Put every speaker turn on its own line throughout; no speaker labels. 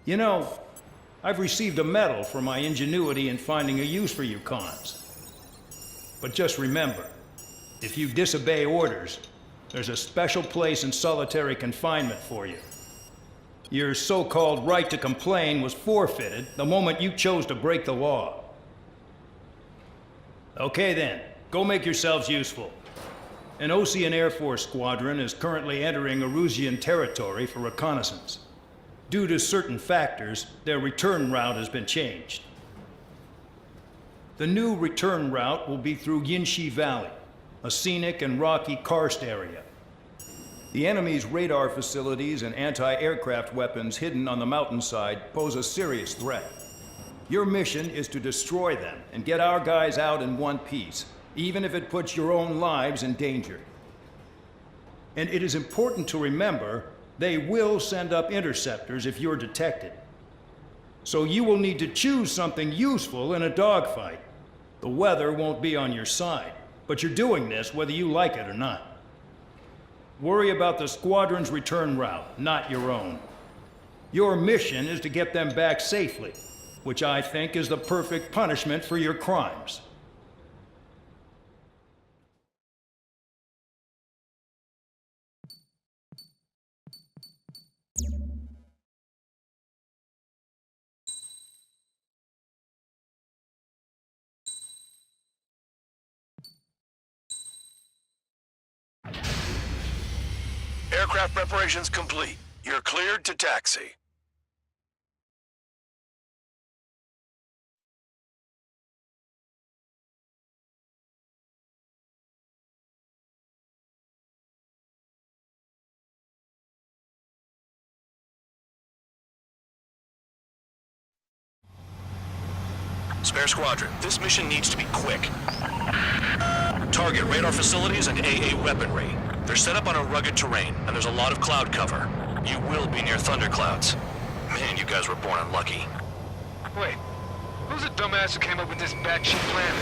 You know, I've received a medal for my ingenuity in finding a use for you cons. But just remember, if you disobey orders, there's a special place in solitary confinement for you. Your so-called right to complain was forfeited the moment you chose to break the law. Okay then, go make yourselves useful. An Osean Air Force squadron is currently entering Erusian territory for reconnaissance. Due to certain factors, their return route has been changed. The new return route will be through Yinshi Valley, a scenic and rocky karst area. The enemy's radar facilities and anti-aircraft weapons hidden on the mountainside pose a serious threat. Your mission is to destroy them and get our guys out in one piece, even if it puts your own lives in danger. And it is important to remember, they will send up interceptors if you're detected. So you will need to choose something useful in a dogfight. The weather won't be on your side, but you're doing this whether you like it or not. Worry about the squadron's return route, not your own. Your mission is to get them back safely, which I think is the perfect punishment for your crimes.
Aircraft preparations complete. You're cleared to taxi. Spare Squadron, this mission needs to be quick. Target radar facilities and AA weaponry. They're set up on a rugged terrain, and there's a lot of cloud cover. You will be near thunderclouds. Man, you guys were born unlucky.
Wait, who's the dumbass who came up with this batshit plan?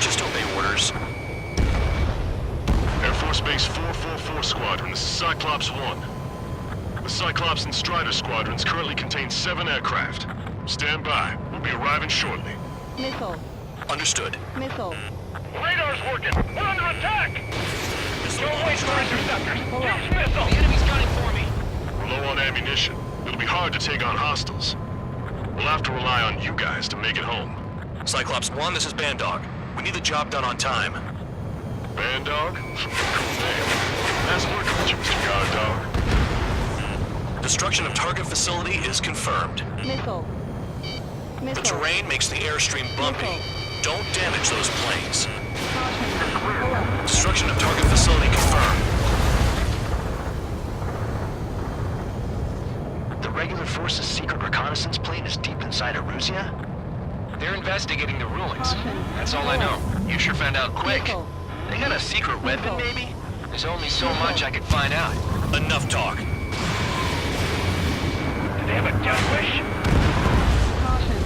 Just obey orders.
Air Force Base 444 Squadron, this is Cyclops 1. The Cyclops and Strider squadrons currently contain 7 aircraft. Stand by. We'll be arriving shortly.
Missile.
Understood.
Missile.
Radar's working! We're under attack! Don't wait for interceptors!
Pull up.
Use missile! The enemy's gunning for me!
We're low on ammunition. It'll be hard to take on hostiles. We'll have to rely on you guys to make it home.
Cyclops 1, this is Bandog. We need the job done on time.
Bandog? Cool name. Nice working with you, Mr. Guard Dog.
Destruction of target facility is confirmed.
Missile.
The
Missile.
terrain makes the airstream bumpy.
Missile.
Don't damage those planes.
Caution. Pull up.
Destruction of target facility confirmed.
The regular force's secret reconnaissance plane is deep inside Erusia?
They're investigating the ruins.
Caution.
That's all I know.
You sure found out quick.
Missile.
They got a secret weapon, maybe?
There's only so much I could find out.
Enough talk.
Do they have a death wish?
Caution.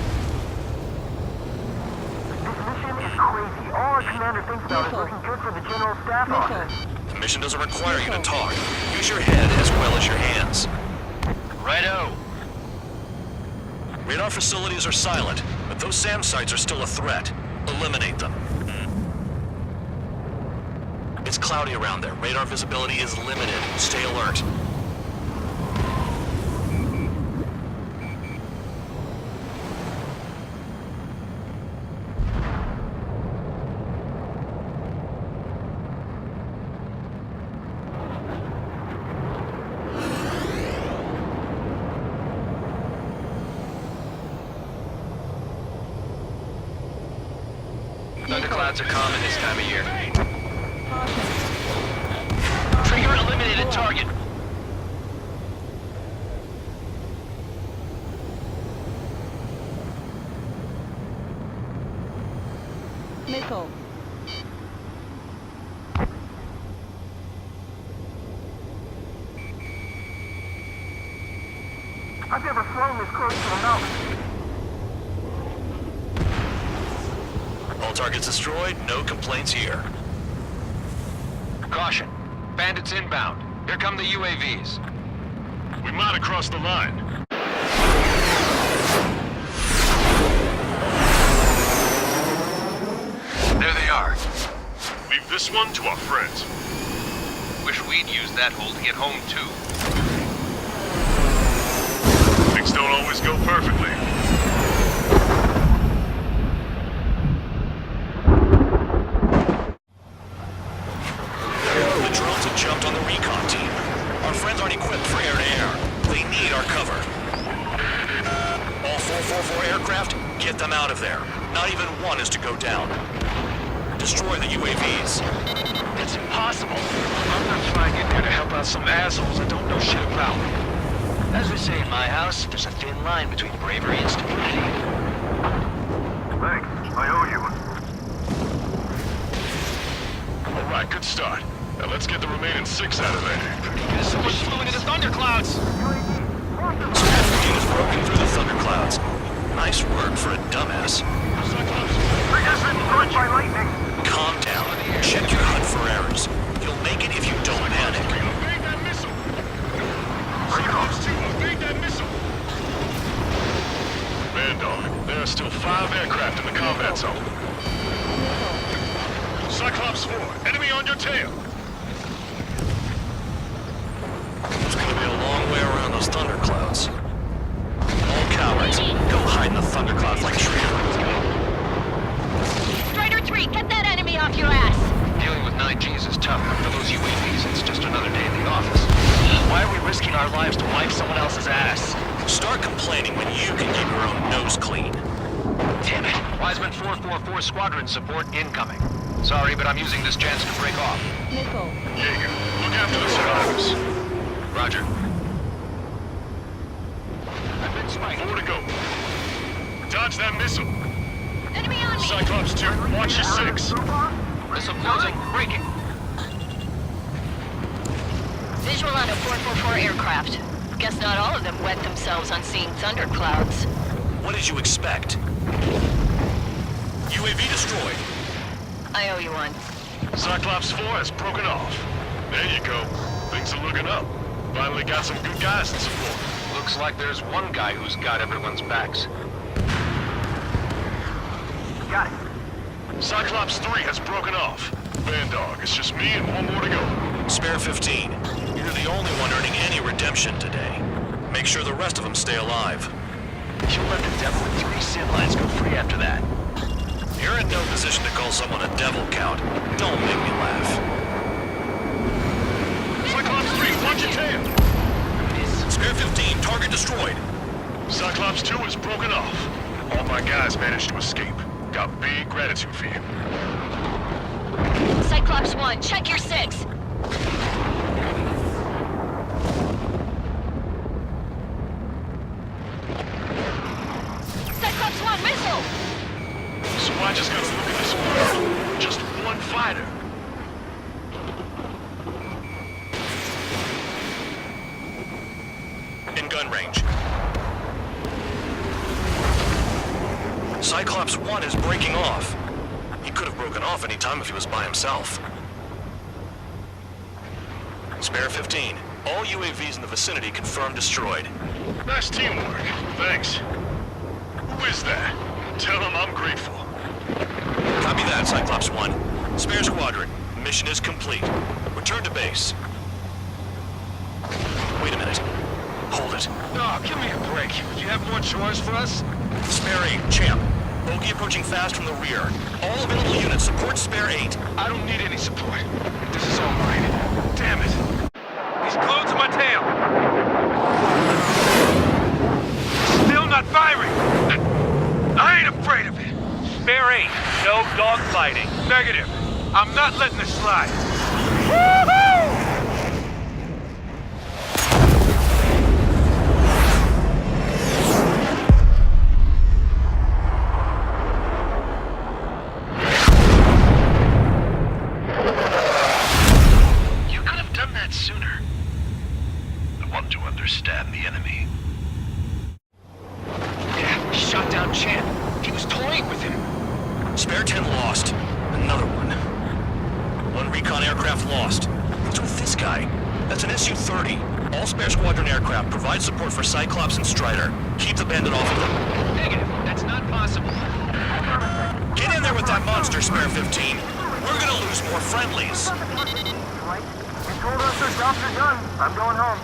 This mission is crazy. All our commander thinks about is
Missile.
looking good for the General Staff Office.
Missile.
The mission doesn't require you to talk. Use your head as well as your hands.
Righto.
Radar facilities are silent, but those SAM sites are still a threat. Eliminate them. It's cloudy around there. Radar visibility is limited. Stay alert.
Thunderclouds are common this time of year.
Caution.
Trigger eliminated target.
Missile.
I've never flown this close to the mountain.
All targets destroyed. No complaints here.
Caution. Bandits inbound. Here come the UAVs.
We might have crossed the line. This one to our friends.
Wish we'd used that hole to get home, too.
Things don't always go perfectly.
The drones have jumped on the recon team. Our friends aren't equipped for air-to-air. They need our cover. All 444 aircraft, get them out of there. Not even one is to go down. Destroy the UAVs.
It's impossible. I'm not flying in there to help out some assholes I don't know shit about. As we say in my house, there's a thin line between bravery and stupidity.
Thanks. I owe you one.
All right, good start. Now let's get the remaining 6 out of there.
Someone's flew into the thunderclouds!
Squad 15 has broken through the thunderclouds. Nice work for a dumbass.
I just been struck by lightning.
Calm down. Check your HUD for errors. You'll make it if you don't panic.
Evade that missile! Cyclops 2, evade that missile! Man dog, there are still 5 aircraft in the combat zone. Cyclops 4, enemy on your tail!
It's gonna be a long way around those thunderclouds. All cowards, go hide in the thunderclouds like Shredder.
Strider 3, get that enemy off your ass!
Dealing with 9Gs is tough, but for those UAVs, it's just another day in the office. Why are we risking our lives to wipe someone else's ass?
Start complaining when you can keep your own nose clean.
Damn it. Wiseman 444 squadron support incoming. Sorry, but I'm using this chance to break off.
Missile.
Jaeger, look after the survivors.
Roger.
I've been spiked. 4 to go. Dodge that missile.
Enemy on me!
Cyclops 2, watch your 6.
Missile closing. Breaking.
Visual on a 444 aircraft. Guess not all of them wet themselves on seeing thunderclouds.
What did you expect? UAV destroyed.
I owe you one.
Cyclops 4 has broken off. There you go. Things are looking up. Finally got some good guys in support.
Looks like there's one guy who's got everyone's backs.
Got it.
Cyclops 3 has broken off. Man dog, it's just me and 1 more to go.
Spare 15. You're the only one earning any redemption today. Make sure the rest of them stay alive.
You'll let the devil with 3 sin lines go free after that.
You're in no position to call someone a devil, Count. Don't make me laugh.
Cyclops 3, watch your tail!
Spare 15, target destroyed.
Cyclops 2 is broken off. All my guys managed to escape. Got big gratitude for you.
Cyclops 1, check your 6! Cyclops 1, missile!
So I just gotta look at this world. Just one fighter.
In gun range. Cyclops 1 is breaking off. He could have broken off any time if he was by himself. Spare 15. All UAVs in the vicinity confirmed destroyed.
Nice teamwork. Thanks. Who is that? Tell him I'm grateful.
Copy that, Cyclops 1. Spare squadron. Mission is complete. Return to base. Wait a minute. Hold it.
Oh, give me a break. Do you have more chores for us?
Spare 8, Champ. Bogey approaching fast from the rear. All available units support Spare 8.
I don't need any support. This is all mine. Damn it. He's glued to my tail. Still not firing. I ain't afraid of it. Spare 8. No dogfighting. Negative. I'm not letting this slide. Woohoo!
You could have done that sooner. I want to understand the enemy. Yeah, shot down Chan. He was toying with him.
Spare 10 lost. Another one. One recon aircraft lost. What's with this guy? That's an Su-30. All Spare Squadron aircraft provide support for Cyclops and Strider. Keep the bandit off of them.
Negative. That's not possible.
Get in there with that monster, Spare 15. We're gonna lose more friendlies.
Right? You told us our jobs are done. I'm going home.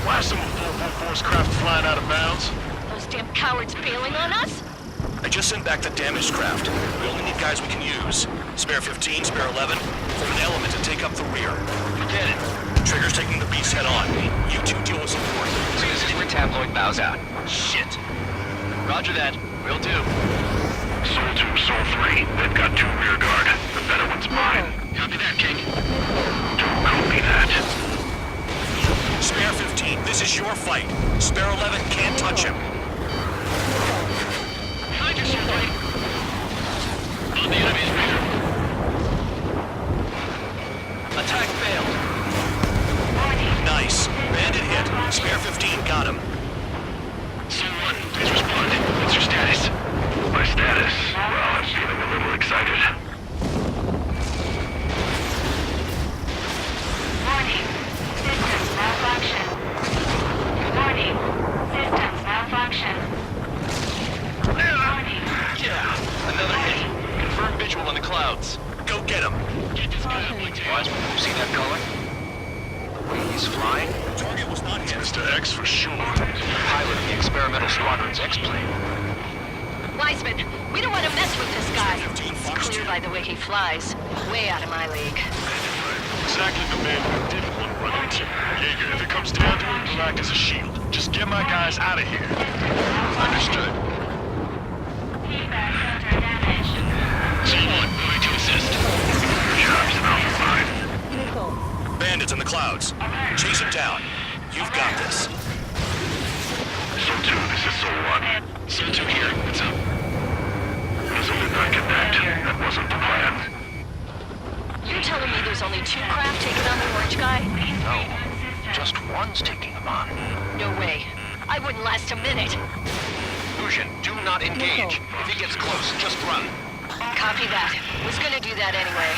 Why are some 444's craft flying out of bounds?
Those damn cowards bailing on us?
I just sent back the damaged craft. We only need guys we can use. Spare 15, spare 11, form an element to take up the rear.
Get it.
Trigger's taking the beast head on. You two deal with support.
So this is where Tabloid bows out. Shit. Roger that. Will do.
Soul 2, Soul 3. They've got 2 rear guard. The better one's mine.
Copy that, King.
Don't copy that.
Spare 15, this is your fight. Spare 11 can't touch him.
Find your Soul 3. On the enemy's rear. Attack failed.
Nice. Bandit hit. Spare 15 got him.
Soul 1, please respond. What's your status? My status? Well, I'm feeling a little excited.
Warning. Systems malfunction. Warning. Systems malfunction. Warning.
Yeah. Another hit. Confirm visual on the clouds.
Go get him.
Get this guy up, Wiseman, you see that color? The way he's flying?
Target was not hit.
Mr. X for sure.
Pilot of the experimental squadron's X-plane.
Wiseman, we don't want to mess with this guy.
15
It's
Fox
clear
2.
by the way he flies. Way out of my league.
Exactly the man we didn't want to run into. Jaeger, if it comes down to it, he'll act as a shield. Just get my guys out of here.
Understood.
Feedback center damaged.
Someone going to assist.
Good job, Alpha 5.
Missile.
Bandits in the clouds. Chase him down. You've got this.
Soul 2, this is Soul 1.
Soul 2 here. What's up?
Missile did not connect. That wasn't the plan.
You're telling me there's only 2 craft taking on the orange guy?
No. Just one's taking them on.
No way. I wouldn't last a minute.
Lucian, do not engage. If he gets close, just run.
Copy that. Was gonna do that anyway.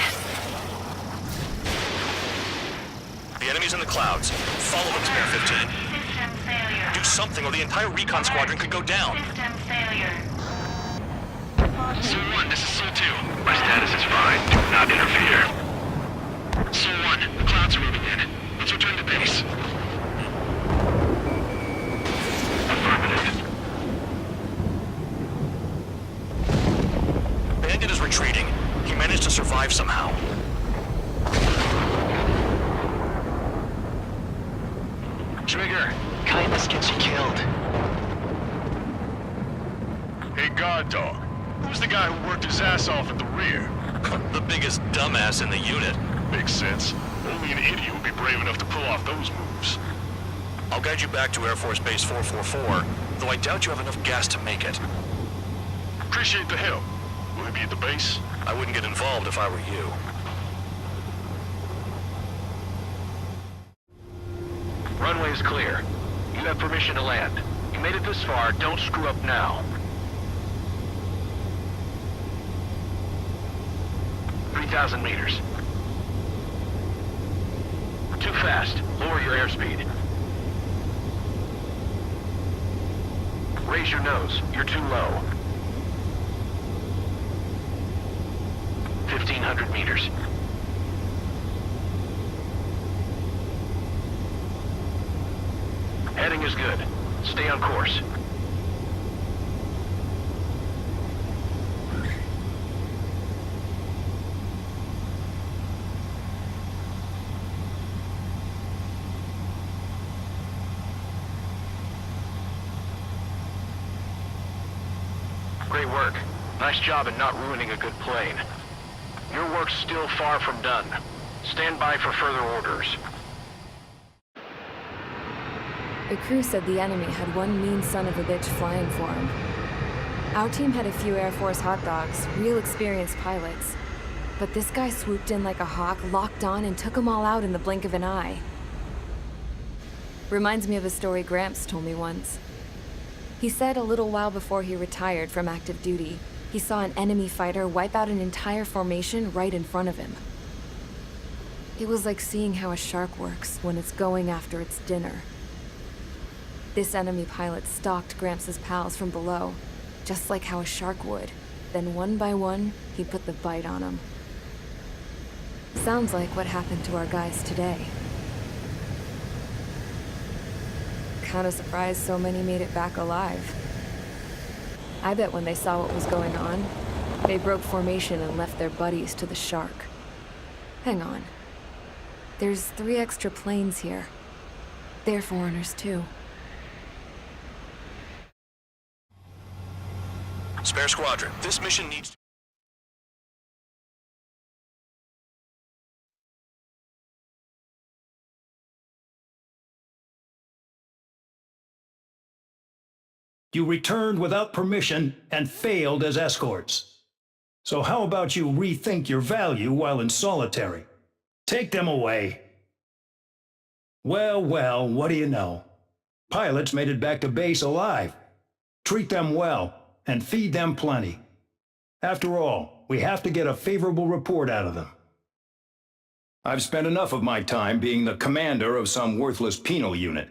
The enemy's in the clouds. Follow them, Spare 15.
System failure.
Do something or the entire recon squadron could go down.
System failure.
Soul 1, this is Soul 2. My status is fine. Do not interfere. Soul 1, the clouds are moving in. Let's return to base. Affirmative.
Bandit is retreating. He managed to survive somehow.
Trigger, kindness gets you killed.
Hey, guard dog. Who's the guy who worked his ass off at the rear?
The biggest dumbass in the unit.
Makes sense. Only an idiot would be brave enough to pull off those moves.
I'll guide you back to Air Force Base 444, though I doubt you have enough gas to make it.
Appreciate the help. Will he be at the base?
I wouldn't get involved if I were you.
Runway is clear. You have permission to land. You made it this far, don't screw up now. 3,000 meters. Too fast. Lower your airspeed. Raise your nose. You're too low. 1,500 meters. Heading is good. Stay on course. Great work. Nice job in not ruining a good plane. Your work's still far from done. Stand by for further orders.
The crew said the enemy had one mean son of a bitch flying for him. Our team had a few Air Force hot dogs, real experienced pilots. But this guy swooped in like a hawk, locked on, and took them all out in the blink of an eye. Reminds me of a story Gramps told me once. He said a little while before he retired from active duty, he saw an enemy fighter wipe out an entire formation right in front of him. It was like seeing how a shark works when it's going after its dinner. This enemy pilot stalked Gramps' pals from below, just like how a shark would. Then one by one, he put the bite on them. Sounds like what happened to our guys today. Kinda surprised so many made it back alive. I bet when they saw what was going on, they broke formation and left their buddies to the shark. Hang on. There's 3 extra planes here. They're foreigners too.
Spare Squadron, this mission needs...
You returned without permission and failed as escorts. So how about you rethink your value while in solitary? Take them away. Well, well, what do you know? Pilots made it back to base alive. Treat them well and feed them plenty. After all, we have to get a favorable report out of them. I've spent enough of my time being the commander of some worthless penal unit.